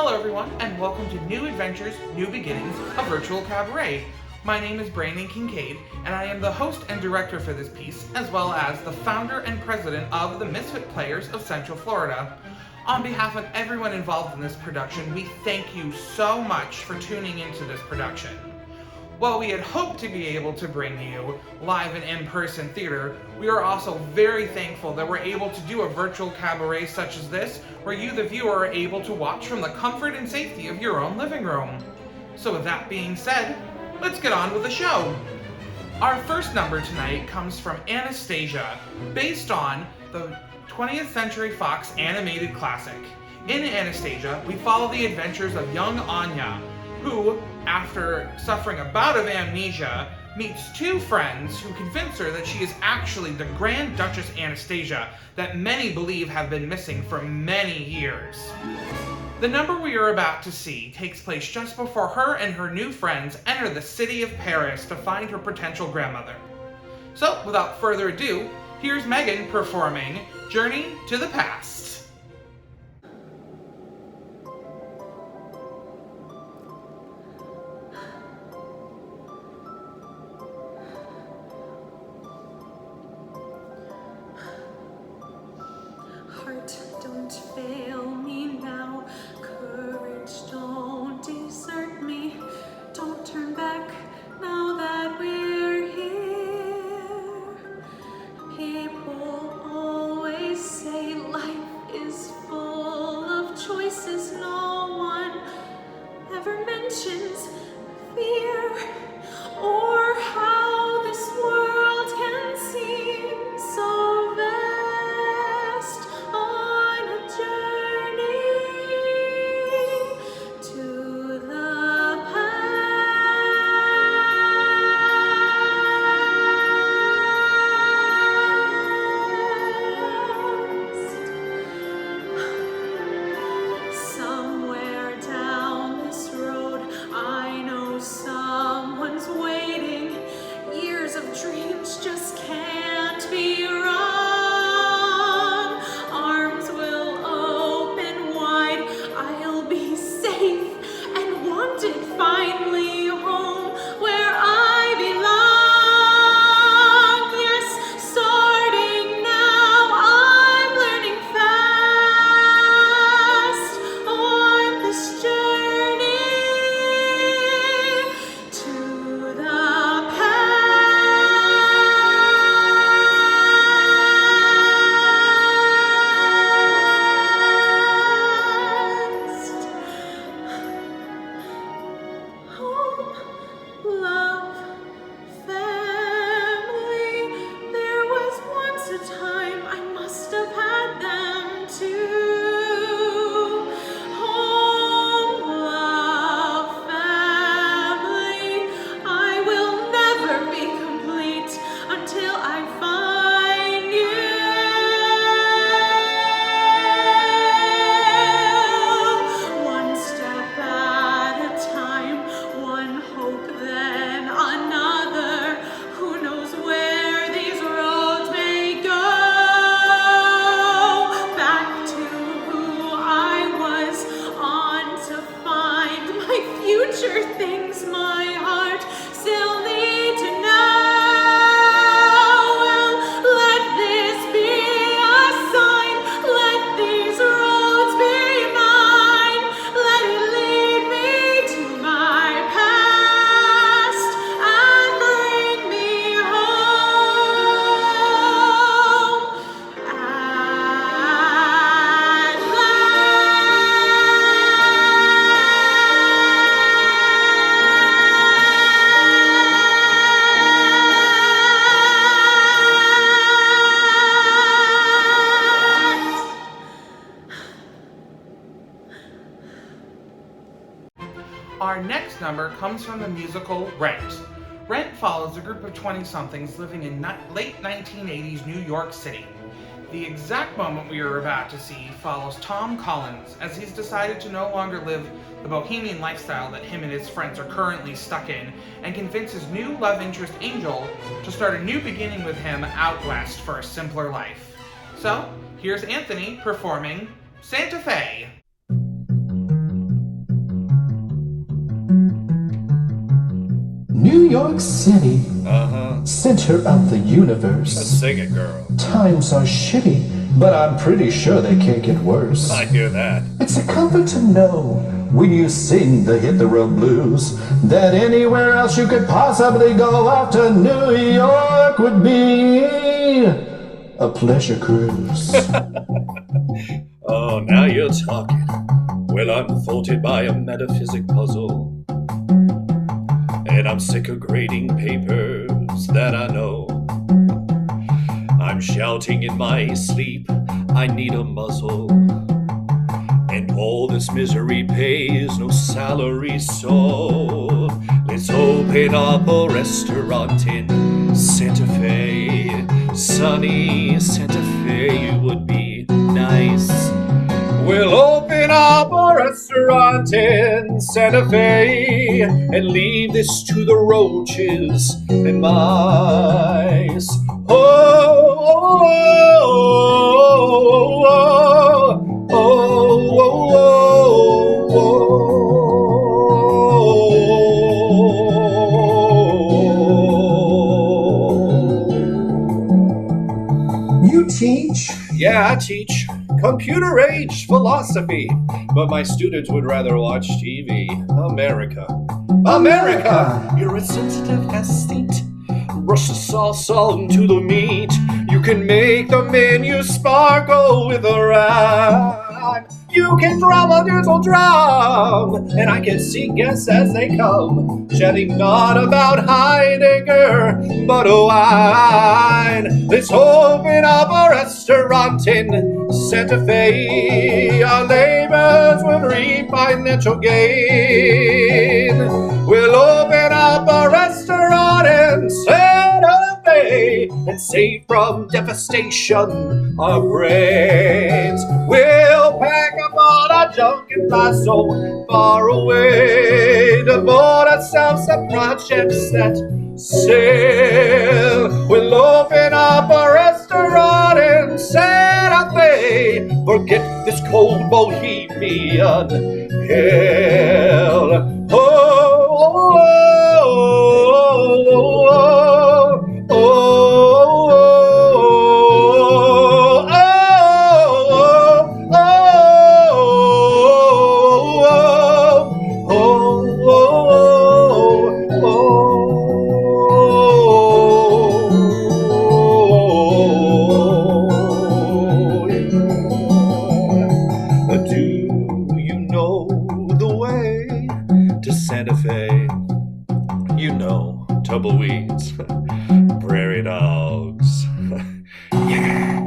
Hello everyone, and welcome to New Adventures, New Beginnings, a virtual cabaret. My name is Brandon Kincaid, and I am the host and director for this piece, as well as the founder and president of the Misfit Players of Central Florida. On behalf of everyone involved in this production, we thank you so much for tuning into this production. While we had hoped to be able to bring you live and in-person theater, we are also very thankful that we're able to do a virtual cabaret such as this, where you, the viewer, are able to watch from the comfort and safety of your own living room. So with that being said, let's get on with the show. Our first number tonight comes from Anastasia, based on the 20th Century Fox animated classic. In Anastasia, we follow the adventures of young Anya, who, after suffering a bout of amnesia, meets two friends who convince her that she is actually the Grand Duchess Anastasia that many believe have been missing for many years. The number we are about to see takes place just before her and her new friends enter the city of Paris to find her potential grandmother. So, without further ado, here's Megan performing Journey to the Past. Heart, don't fail me now. Courage, don't desert me. Don't turn back now that we're here. People always say life is full of choices. No one ever mentions fear or how this world can seem so vast on a journey to the past. Somewhere down this road, I know someone's waiting. Years of dreams just can't be wrong. Arms will open wide. I'll be safe and wanted finally home where I belong. Yes, starting now, I'm learning fast on this journey to the past. Home, love, family. There was once a time I must have had them too. Home, love, family. I will never be complete until I find you. One step at a time, one hope then another. Who knows where these roads may go? Back to who I was, on to find my future things my heart still need to know. Well, let this be a sign. Let these roads be mine. Let it lead me to my past and bring me home at last. Our next number comes from the musical Rent. Rent follows a group of 20-somethings living in late 1980s New York City. The exact moment we are about to see follows Tom Collins as he's decided to no longer live the bohemian lifestyle that him and his friends are currently stuck in, and convince his new love interest Angel to start a new beginning with him out west for a simpler life. So, here's Anthony performing Santa Fe. New York City, center of the universe. Sing it, girl. Times are shitty, but I'm pretty sure they can't get worse. I hear that. It's a comfort to know when you sing the Hit the Road Blues that anywhere else you could possibly go after New York would be a pleasure cruise. Oh, now you're talking. Well, I'm thwarted by a metaphysic puzzle. And I'm sick of grading papers that I know. I'm shouting in my sleep, I need a muzzle. And all this misery pays no salary, so let's open up a restaurant in Santa Fe. Sunny Santa Fe would be nice. We'll open up a restaurant in Santa Fe and leave this to the roaches and mice. Oh, oh, oh, oh, oh, oh. You teach? Yeah, I teach computer age philosophy, but my students would rather watch TV. America. You're a sensitive aesthete. Brush the salsa into the meat. You can make the menu sparkle with a rhyme. You can drum a little drum, and I can see guests as they come, chatting not about Heidegger, but wine. Let's open up a restaurant in Santa Fe. Our labors will reap financial gain. We'll open up a restaurant in Santa Fe and save from devastation our brains. We'll pack up all our junk and fly so far away, devote ourselves to projects that sail. We'll open up a restaurant in Santa Fe. Forget this cold bohemian hell. Oh, oh, oh, oh, oh, Santa Fe, you know, tumbleweeds, prairie dogs. Yeah.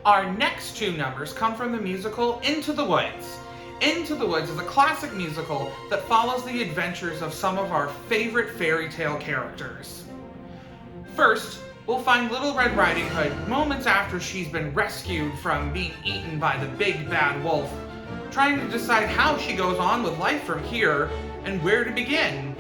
Our next two numbers come from the musical Into the Woods. Into the Woods is a classic musical that follows the adventures of some of our favorite fairy tale characters. First, we'll find Little Red Riding Hood moments after she's been rescued from being eaten by the big bad wolf, trying to decide how she goes on with life from here and where to begin.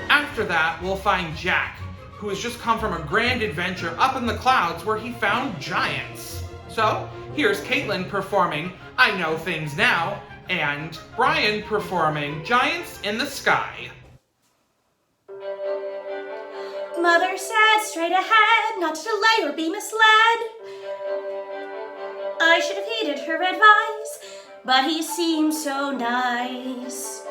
After that, we'll find Jack, who has just come from a grand adventure up in the clouds where he found giants. So, here's Caitlin performing I Know Things Now, and Brian performing Giants in the Sky. Mother said straight ahead, not to delay or be misled. I should have heeded her advice, but he seemed so nice.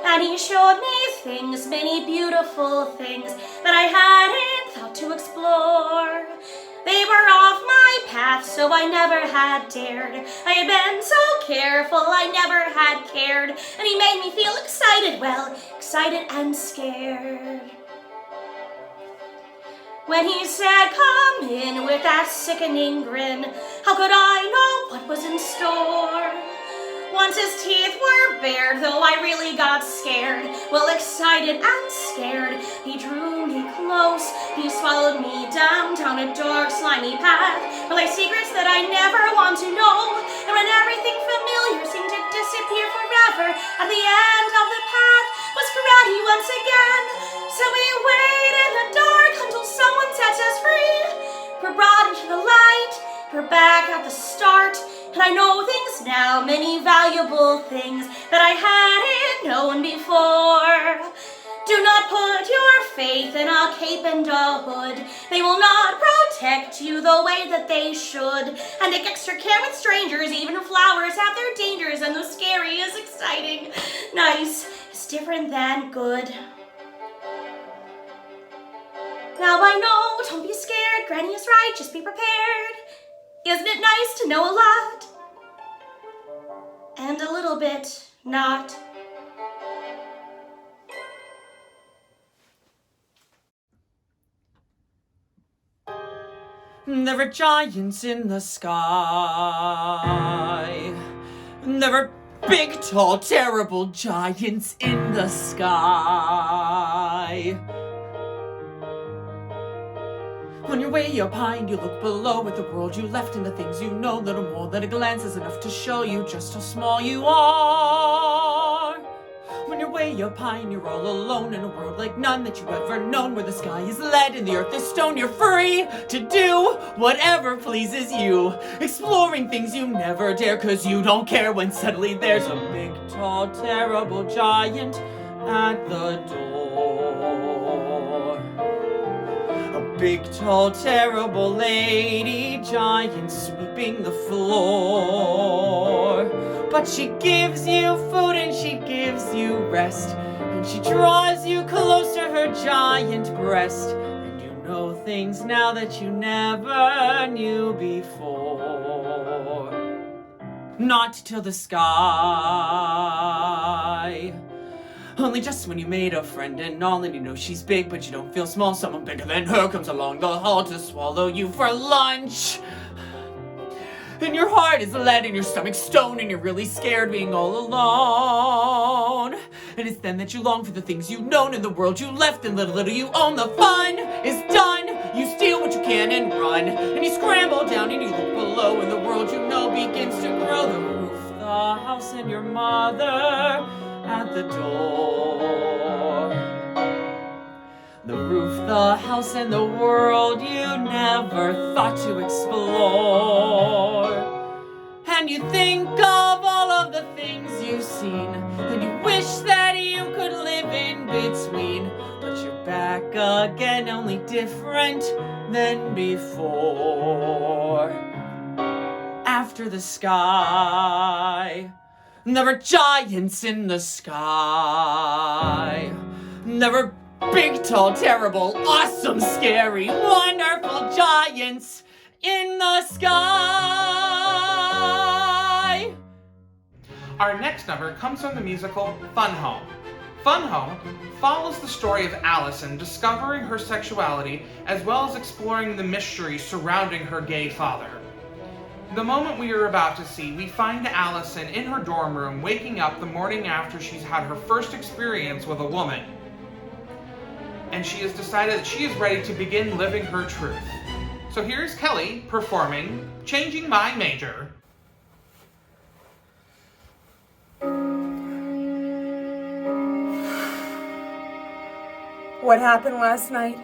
And he showed me things, many beautiful things that I hadn't thought to explore. They were off my path, so I never had dared. I had been so careful, I never had cared. And he made me feel excited, well, excited and scared. When he said, come in with that sickening grin, how could I know what was in store? Once his teeth were bared, though I really got scared, well, excited and scared, he drew me close, he swallowed me down a dark, slimy path, for like secrets that I never want to know, and when everything familiar seemed to disappear forever, at the end of the path was Karate once again, so we wait in the dark until someone sets us free. We're brought into the light, we're back at the start, and I know things now, many valuable things that I hadn't been known before. Do not put your faith in a cape and a hood. They will not protect you the way that they should. And take extra care with strangers, even flowers have their dangers, and though scary is exciting, nice is different than good. Now I know, don't be scared, Granny is right, just be prepared. Isn't it nice to know a lot? And a little bit not. There are giants in the sky. There are big, tall, terrible giants in the sky. On your way up high and you look below at the world you left and the things you know, little more than a glance is enough to show you just how small you are. When you're way up high and you're all alone in a world like none that you've ever known, where the sky is lead and the earth is stone, you're free to do whatever pleases you, exploring things you never dare, 'cause you don't care when suddenly there's a big, tall, terrible giant at the door. A big, tall, terrible lady giant sweeping the floor. But she gives you food and she gives you rest, and she draws you close to her giant breast, and you know things now that you never knew before. Not till the sky. Only just when you made a friend and all, and you know she's big, but you don't feel small. Someone bigger than her comes along the hall to swallow you for lunch. And your heart is lead and your stomach's stone, and you're really scared being all alone. And it's then that you long for the things you've known in the world you left, and little you own. The fun is done. You steal what you can and run, and you scramble down and you look below, and the world you know begins to grow. The roof, the house, and your mother at the door. The roof, the house, and the world you never thought to explore. And you think of all of the things you've seen, and you wish that you could live in between. But you're back again, only different than before. After the sky, there are giants in the sky. There are big, tall, terrible, awesome, scary, wonderful giants in the sky. Our next number comes from the musical Fun Home. Fun Home follows the story of Allison discovering her sexuality as well as exploring the mystery surrounding her gay father. The moment we are about to see, we find Allison in her dorm room waking up the morning after she's had her first experience with a woman. And she has decided that she is ready to begin living her truth. So here's Kelly performing Changing My Major. What happened last night?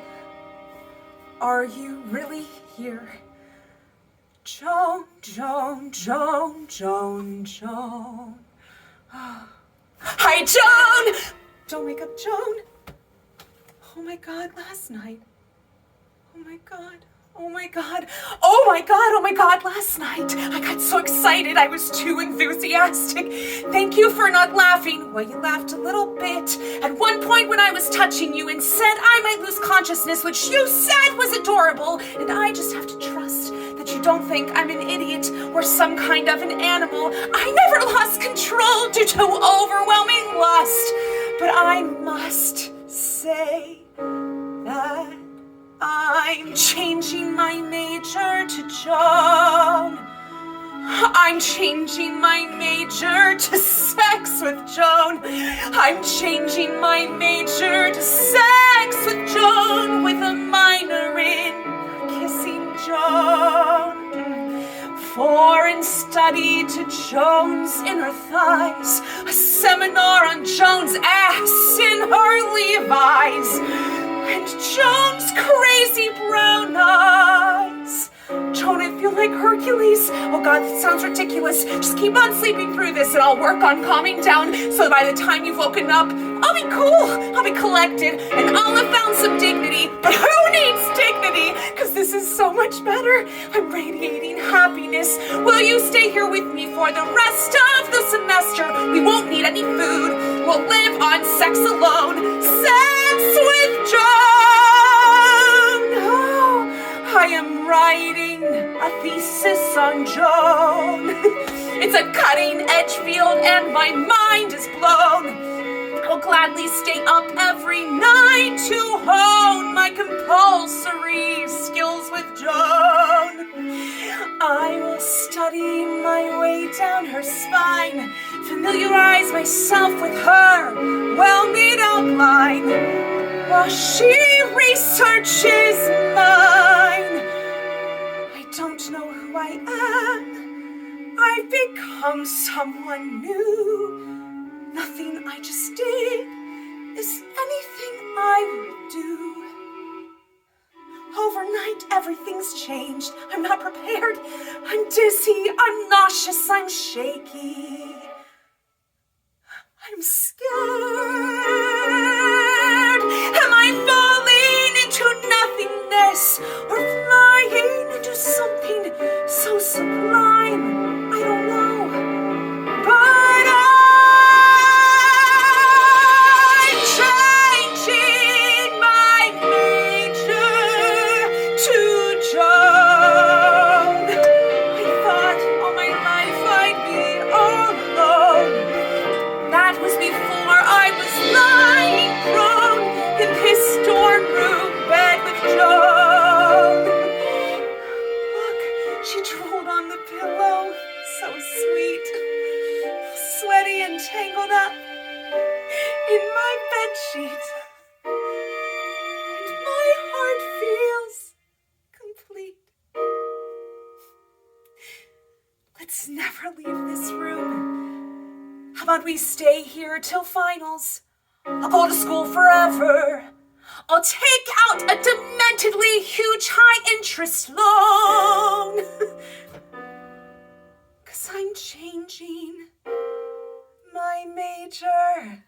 Are you really here? Joan, Joan, Joan, Joan, Joan. Hi, Joan! Don't wake up, Joan. Oh my God, last night. Oh my God. Oh my God. Oh my God. Oh my God, last night. I got so excited. I was too enthusiastic. Thank you for not laughing. Well, you laughed a little bit. At one point when I was touching you and said I might lose consciousness, which you said was adorable, and I just have to trust that you don't think I'm an idiot or some kind of an animal. I never lost control due to overwhelming lust, but I must say that I'm changing my major to Joan. I'm changing my major to sex with Joan. I'm changing my major to sex with Joan, with a minor in kissing Joan. Foreign study to Joan's inner thighs, a seminar on Joan's ass in her Levi's, and Joan's crazy brown eyes. Joan, if feel like Hercules. Oh God, that sounds ridiculous. Just keep on sleeping through this and I'll work on calming down so by the time you've woken up, I'll be cool, I'll be collected, and I'll have found some dignity. But who needs dignity? Because this is so much better. I'm radiating happiness. Will you stay here with me for the rest of the semester? We won't need any food. We'll live on sex alone. Sex with Joan! Oh, I am writing a thesis on Joan. It's a cutting-edge field and my mind is blown. I'll gladly stay up every night to hone my compulsory skills with Joan. I will study my way down her spine, familiarize myself with her well-made outline, while she researches mine. I don't know who I am. I've become someone new. Nothing I just did is anything I would do. Overnight, everything's changed. I'm not prepared. I'm dizzy. I'm nauseous. I'm shaky. I'm scared. Am I falling into nothingness or flying into something so sublime? I don't know. But I'm changing my nature to Joan. I thought all my life I'd be all alone. That was before I was lying prone in this dorm room bed with Joan. Look, she drooled on the pillow, so sweet, sweaty and tangled up in my bedsheet. And my heart feels complete. Let's never leave this room. How about we stay here till finals? I'll go to school forever. I'll take out a dementedly huge high-interest loan. 'Cause I'm changing my major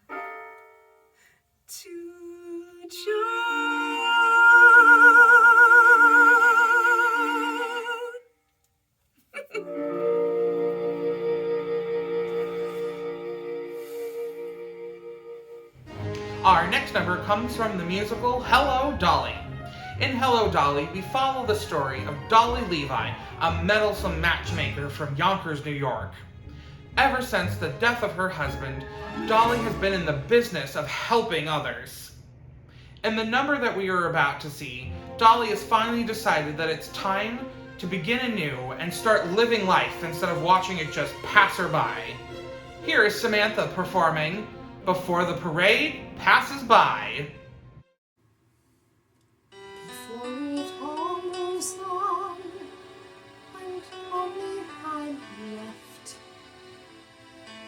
to Joan. Our next number comes from the musical Hello, Dolly. In Hello, Dolly, we follow the story of Dolly Levi, a meddlesome matchmaker from Yonkers, New York. Ever since the death of her husband, Dolly has been in the business of helping others. In the number that we are about to see, Dolly has finally decided that it's time to begin anew and start living life instead of watching it just pass her by. Here is Samantha performing Before the Parade Passes By. Before it all moves on, and only I'm left.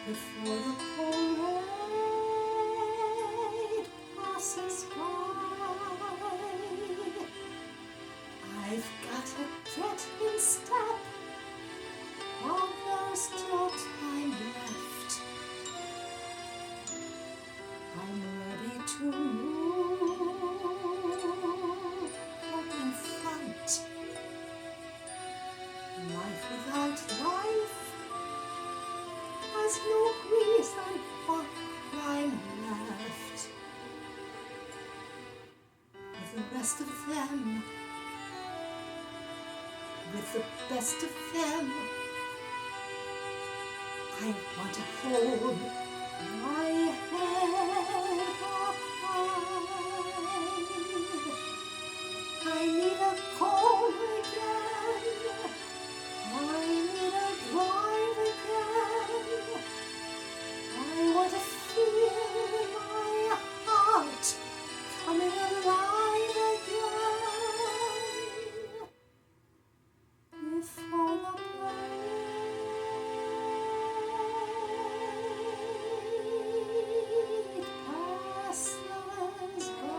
Before the parade passes by, I've got to get in step, while there's still time left. I'm ready to move in front. Life without life has no reason for crime left. With the rest of them, with the best of them, I want to hold my head high. I need a call again. I need a drive again. I want to feel my heart coming alive again. Before the passes by.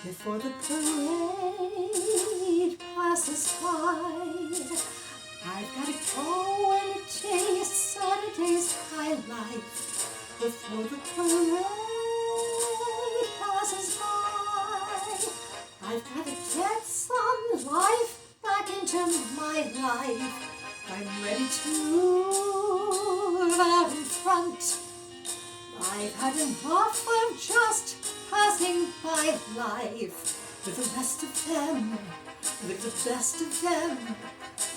before the parade passes by. I've gotta go and chase Saturday's high life before the parade passes by. I've gotta get some life back into my life. I'm ready to move out in front. I've had enough of just passing by life with the rest of them, with the best of them.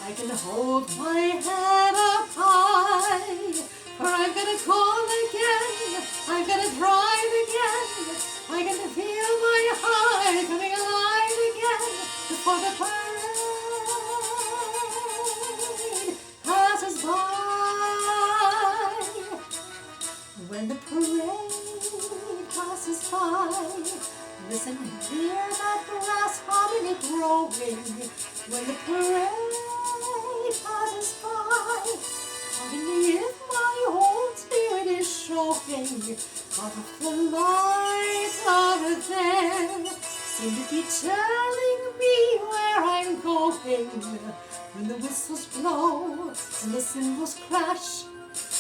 I can hold my head up high, for I'm gonna call again, I'm gonna drive again, I'm gonna feel my heart coming alive again before the parade passes by. When the parade passes by, listen and hear that brass harmony growing. When the parade passes by, pardon me if my old spirit is showing, but if the lights over there seem to be telling me where I'm going. When the whistles blow and the cymbals crash,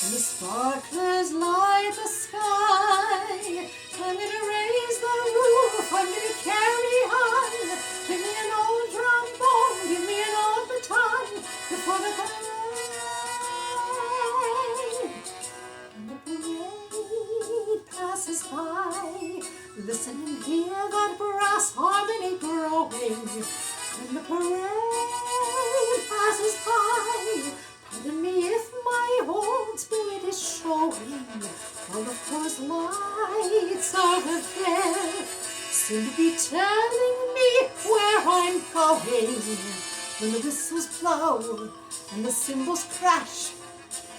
and the sparklers light the sky, I'm gonna raise the roof, I'm gonna carry on. Give me an old trombone, give me an old baton, before the parade. And the parade passes by, listen and hear that brass harmony growing. When the parade passes by, pardon me if my old spirit is showing, all of those lights over there seem to be telling me where I'm going. When the whistles blow and the cymbals crash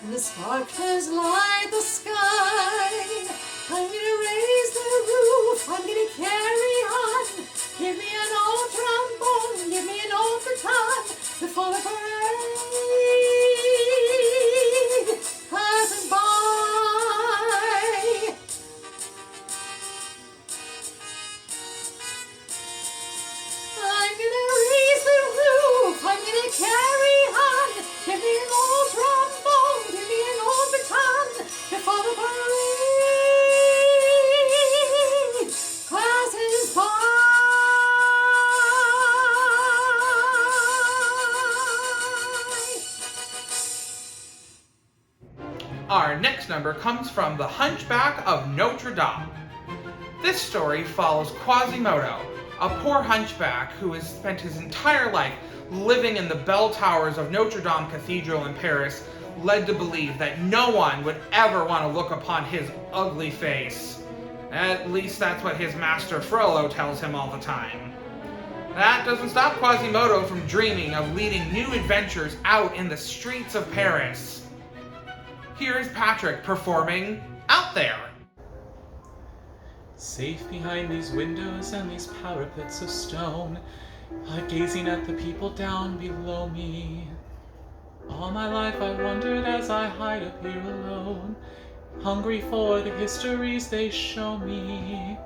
and the sparklers light the sky, I'm gonna raise the roof, I'm gonna carry on. Give me an old trombone, give me an old baton, before the parade passes by. I'm gonna raise the roof, I'm gonna carry on. Give me an old trombone, give me an old baton, before the parade passes by. Our next number comes from The Hunchback of Notre Dame. This story follows Quasimodo, a poor hunchback who has spent his entire life living in the bell towers of Notre Dame Cathedral in Paris, led to believe that no one would ever want to look upon his ugly face. At least that's what his master Frollo tells him all the time. That doesn't stop Quasimodo from dreaming of leading new adventures out in the streets of Paris. Here's Patrick performing Out There. Safe behind these windows and these parapets of stone, gazing at the people down below me. All my life I wondered as I hide up here alone, hungry for the histories they show me.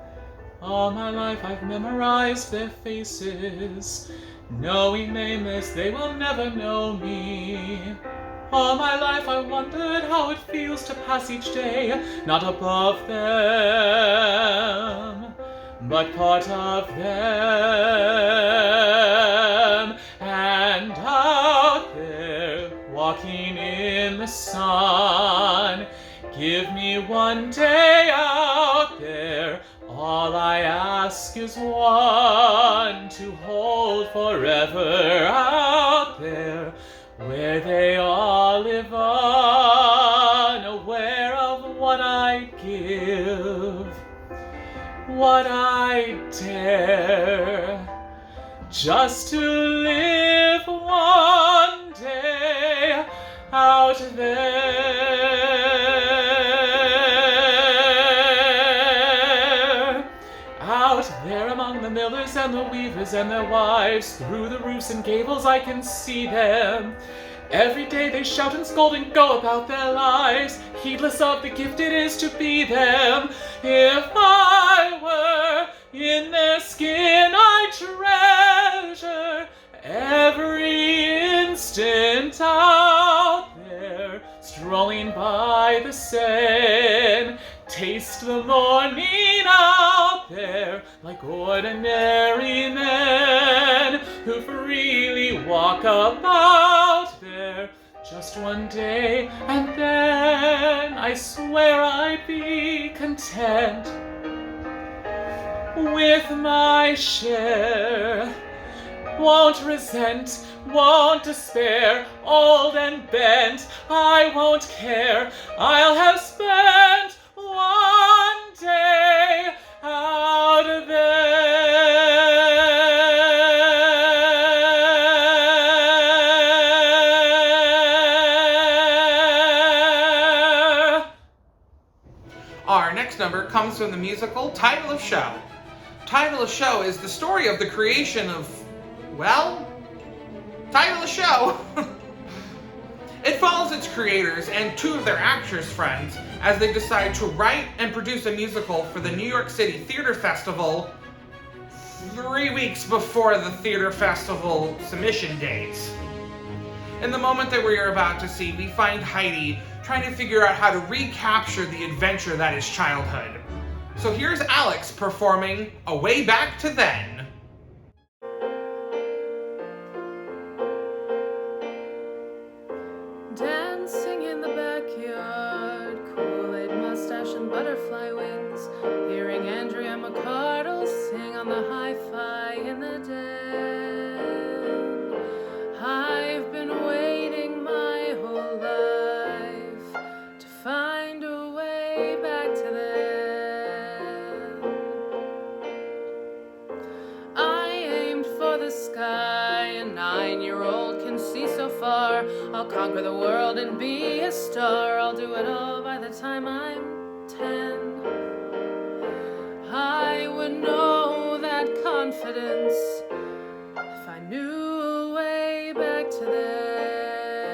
All my life I've memorized their faces, knowing nameless they will never know me. All my life I wondered how it feels to pass each day, not above them, but part of them. And out there, walking in the sun, give me one day out there. All I ask is one to hold forever out there, where they all live unaware of what I give, what I dare, just to live one day out there, out there among the millers and the weavers and their wives. Through the roofs and gables I can see them. Every day they shout and scold and go about their lives, heedless of the gift it is to be them. If I were In their skin I treasure every instant out there, strolling by the Seine, taste the morning out there, like ordinary men who freely walk about there. Just one day, and then I swear I'd be content with my share. Won't resent, won't despair, old and bent, I won't care. I'll have spent one day out there. Our next number comes from the musical Title of Show. Title of Show is the story of the creation of, well, Title of Show. It follows its creators and two of their actors' friends as they decide to write and produce a musical for the New York City Theater Festival 3 weeks before the Theater Festival submission dates. In the moment that we are about to see, we find Heidi trying to figure out how to recapture the adventure that is childhood. So here's Alex performing A Way Back to Then. Dancing in the backyard, Kool-Aid mustache and butterfly wings, hearing Andrea McCardle sing on the hi-fi in the den. I've been waiting my whole life to find a way back to then. I aimed for the sky, a 9-year-old can see so far. I'll conquer the world and be a star. I'll do it all by the time I'm 10. I would know that confidence if I knew a way back to then.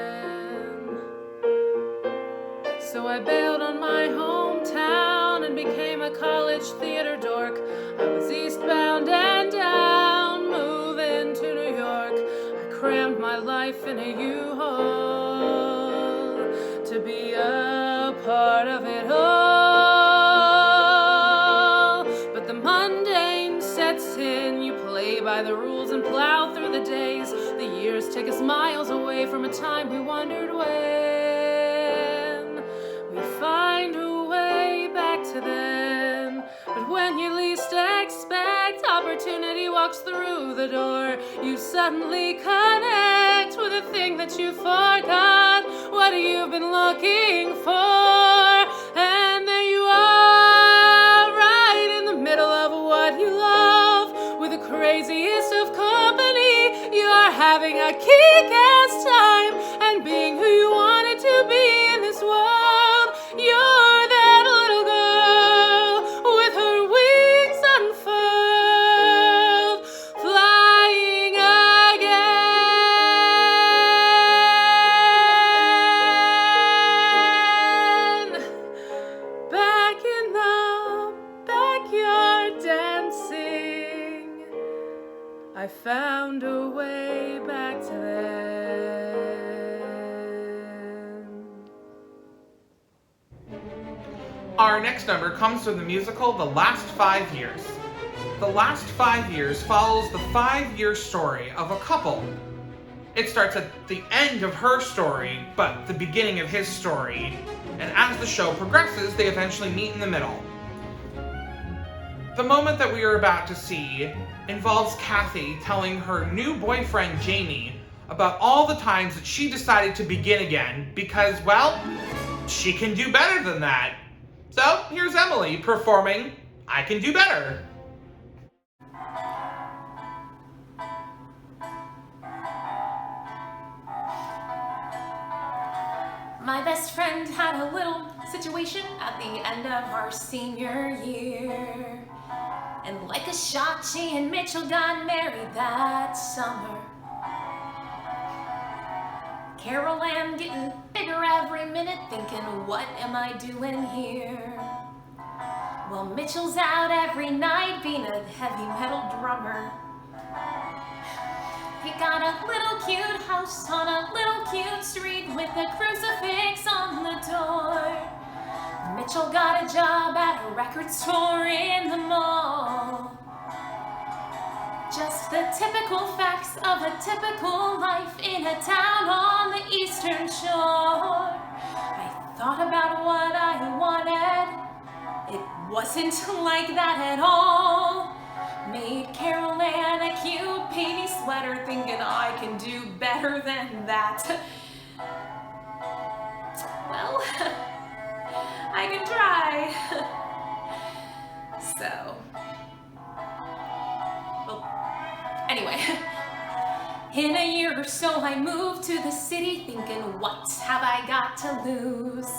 So I bailed on my hometown and became a college theater dork. I was eastbound and down, moving to New York. I crammed my life in a U-Haul to be a part of it all. But the mundane sets in, you play by the rules and plow through the days. The years take us miles away from a time we wondered when we find a way back to then. But when you least expect, opportunity walks through the door. You suddenly connect with a thing that you forgot what you've been looking for. And there you are, right in the middle of what you love, with the craziest of company. You are having a kick-ass time and being who you wanted to be in this world. You're that little girl with her wings unfurled, flying again. Back in the backyard dancing, I found a way back to then. Our next number comes from the musical The Last 5 Years. The Last 5 Years follows the 5-year story of a couple. It starts at the end of her story, but the beginning of his story. And as the show progresses, they eventually meet in the middle. The moment that we are about to see involves Kathy telling her new boyfriend Jamie about all the times that she decided to begin again because, well, she can do better than that. So here's Emily performing I Can Do Better. My best friend had a little situation at the end of our senior year. And like a shot, she and Mitchell got married that summer. Carol Ann getting bigger every minute, thinking, what am I doing here? Well, Mitchell's out every night being a heavy metal drummer. He got a little cute house on a little cute street with a crucifix on the door. Mitchell got a job at a record store in the mall. Just the typical facts of a typical life in a town on the eastern shore. I thought about what I wanted. It wasn't like that at all. Made Carol Ann a cute painty sweater, thinking I can do better than that. Well, I can try. So, well, anyway, in a year or so I moved to the city thinking, what have I got to lose?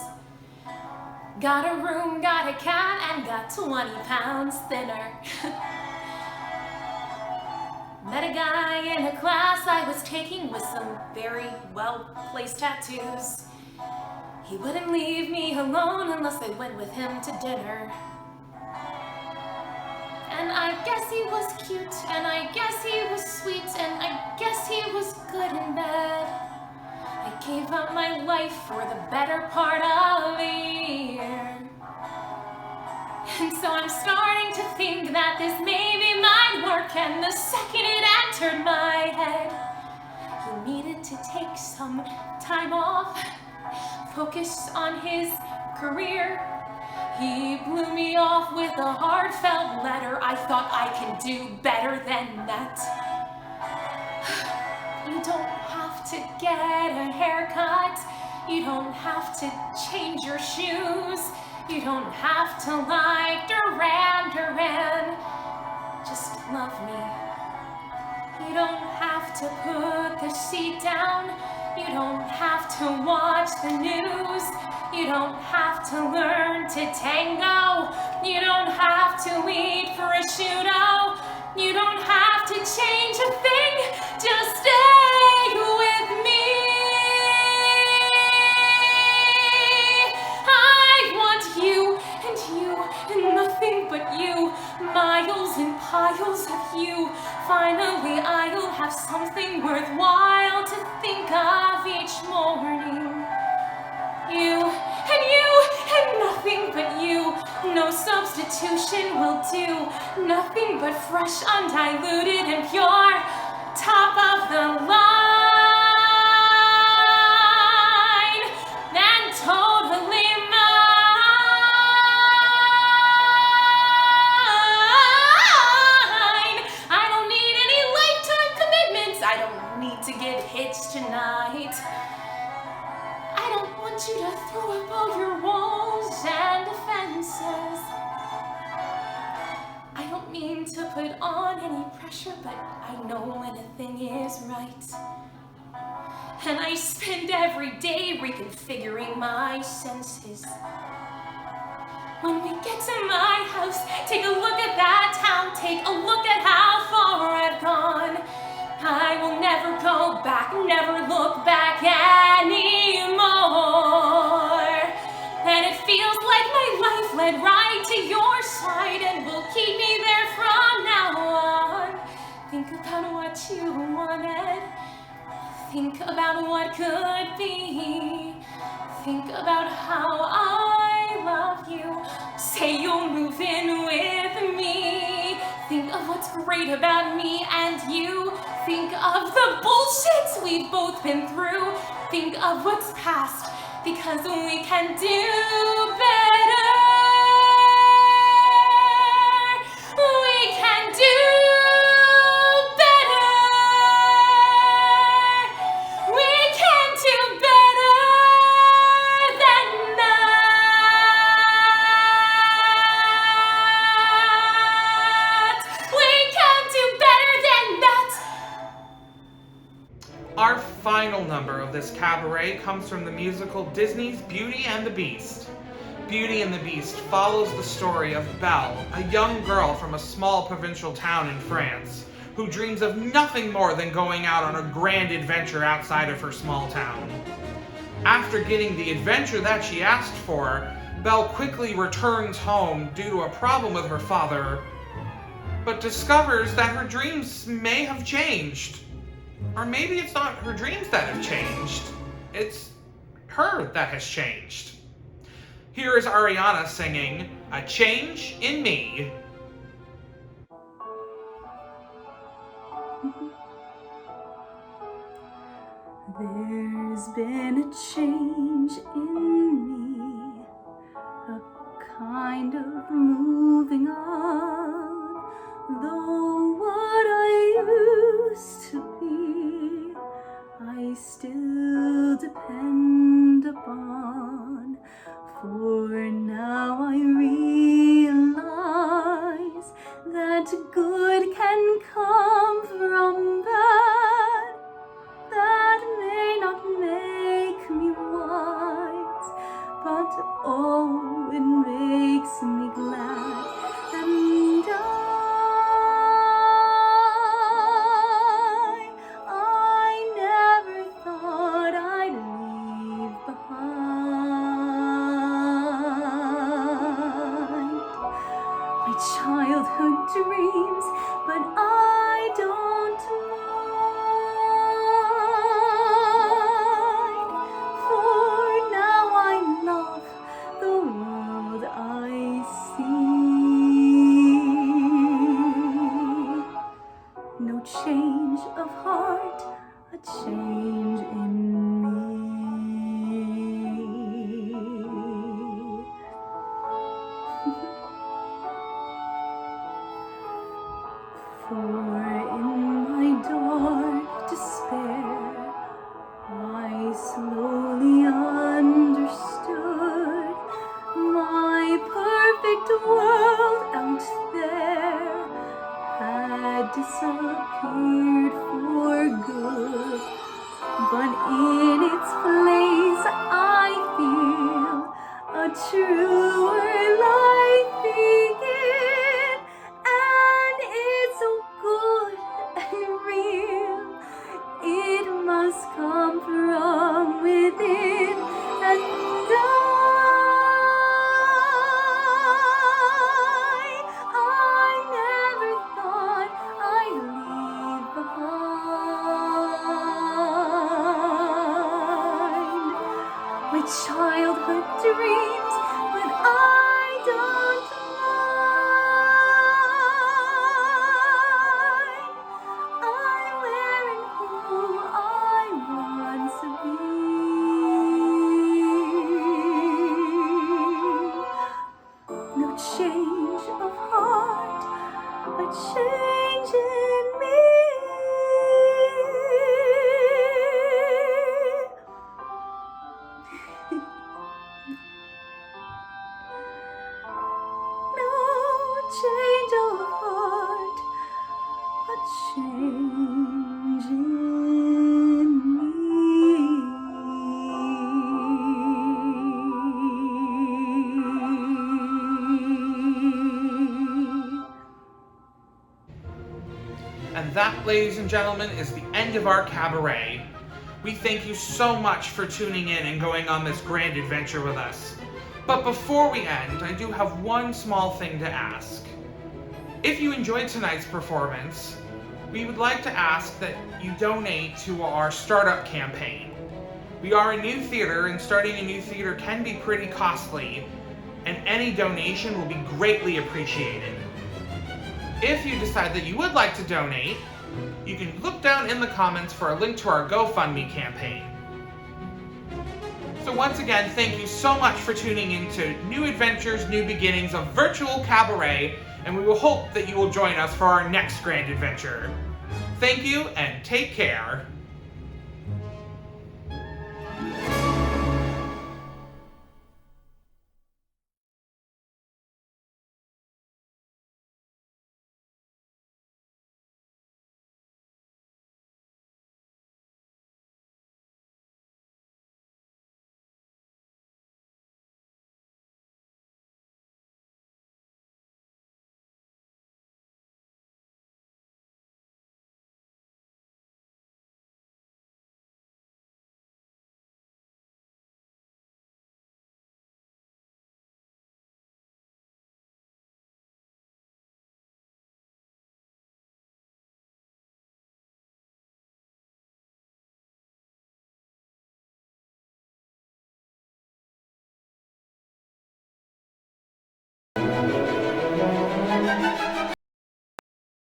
Got a room, got a cat, and got 20 pounds thinner. Met a guy in a class I was taking with some very well-placed tattoos. He wouldn't leave me alone unless I went with him to dinner. And I guess he was cute, and I guess he was sweet, and I guess he was good in bed. I gave up my life for the better part of a year. And so I'm starting to think that this maybe might work, and the second it entered my head, he needed to take some time off, focus on his career. He blew me off with a heartfelt letter. I thought I can do better than that. You don't have to get a haircut. You don't have to change your shoes. You don't have to like Duran Duran. Just love me. You don't have to put the seat down. You don't have to watch the news. You don't have to learn to tango. You don't have to eat prosciutto. You don't have to change a thing. Just stay with me. I want you and nothing but you. Miles and piles of you. Finally, I'll have something worthwhile to think of each morning. You and nothing but you. No substitution will do. Nothing but fresh, undiluted, and pure. Top of the line. And totally mine. I don't need any lifetime commitments. I don't need to get hitched tonight. I don't want you to throw up all your walls and defenses. I don't mean to put on any pressure, but I know when a thing is right. And I spend every day reconfiguring my senses. When we get to my house, take a look at that town, take a look at how far I've gone. I will never go back, never look back anymore. And it feels like my life led right to your side and will keep me there from now on. Think about what you wanted. Think about what could be. Think about how I love you. Say you'll move in with me. Think of what's great about me and you. Think of the bullshit we've both been through. Think of what's past, because we can do better. We can do better. We can do better than that. We can do better than that. Our final number of this cabaret comes from the musical Disney's Beauty and the Beast. Beauty and the Beast follows the story of Belle, a young girl from a small provincial town in France, who dreams of nothing more than going out on a grand adventure outside of her small town. After getting the adventure that she asked for, Belle quickly returns home due to a problem with her father, but discovers that her dreams may have changed. Or maybe it's not her dreams that have changed, it's her that has changed. Here is Ariana singing A Change in Me. There's been a change in me, a kind of moving on, though what I used to be, I still depend upon, for now I realize that good can come from bad. That may not make me wise, but oh, it makes me glad. And I never thought I'd leave behind my childhood dreams, but I don't mind, for now I love the world I see. No change of heart, a change in me. For in my dark despair, I slowly understood my perfect world out there had disappeared for good. But in its place I feel a truer life begin, and it's so good and real. It must come from within, and I never thought I'd leave behind my childhood dreams, but I don't mind. I'm wearing who I want to be. No change of heart, a change in me. No change of heart, a change in me. And that, ladies and gentlemen, is the end of our cabaret. We thank you so much for tuning in and going on this grand adventure with us. But before we end, I do have one small thing to ask. If you enjoyed tonight's performance, we would like to ask that you donate to our startup campaign. We are a new theater, and starting a new theater can be pretty costly, and any donation will be greatly appreciated. If you decide that you would like to donate, you can look down in the comments for a link to our GoFundMe campaign. So once again, thank you so much for tuning in to New Adventures, New Beginnings of Virtual Cabaret, and we will hope that you will join us for our next grand adventure. Thank you, and take care.